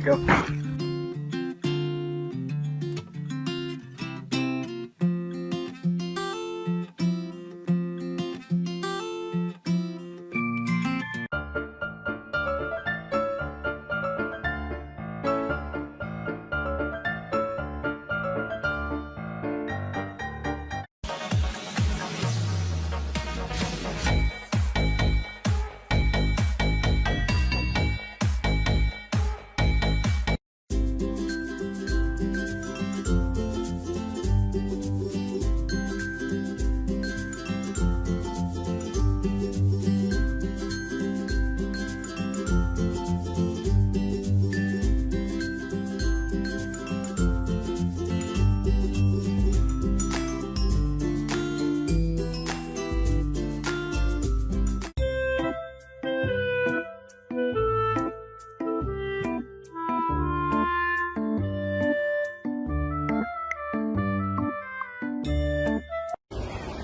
go.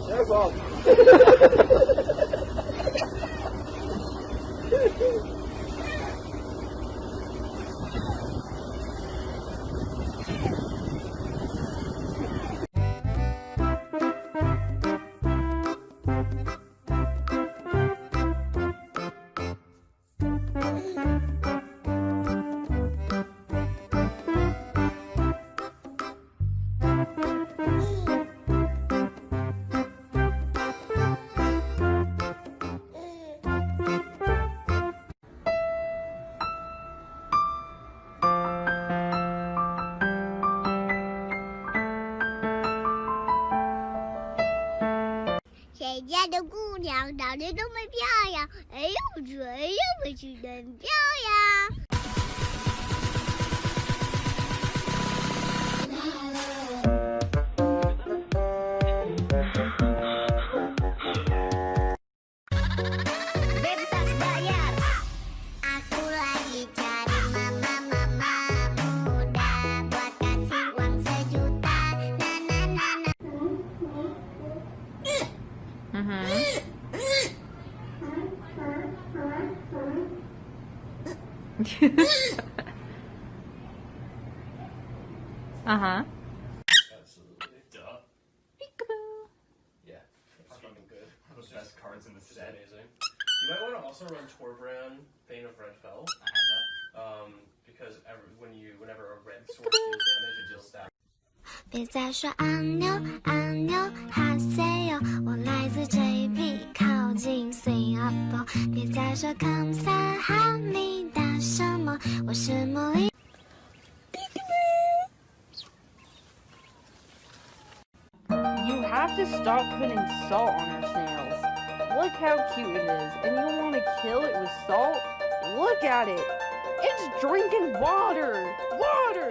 That's all. 谁家的姑娘长得这么漂亮？哎呦嘴，哎呦我去，真漂亮！Bebas bayar. Aku lagi cari mama muda buat kasih uang sejuta. Na na na na. Absolutely. Duh. Peekaboo. Yeah. It's fucking good. Those best cards in the set. Amazing. You might want to also run Torbran, Bane of Redfell. I have that. Because whenever a red sword deals damage, it deals stack. 别再说昂妞昂妞哈塞哟，我来自 JB， 靠近 Singapore。别再说康萨哈密达什么，我是茉莉。You have to stop putting salt on your snails. Look how cute it is. And you want to kill it with salt? Look at it. It's drinking water. Water.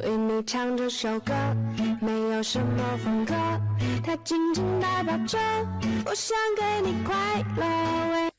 为你唱这首歌，没有什么风格，它仅仅代表着我想给你快乐。为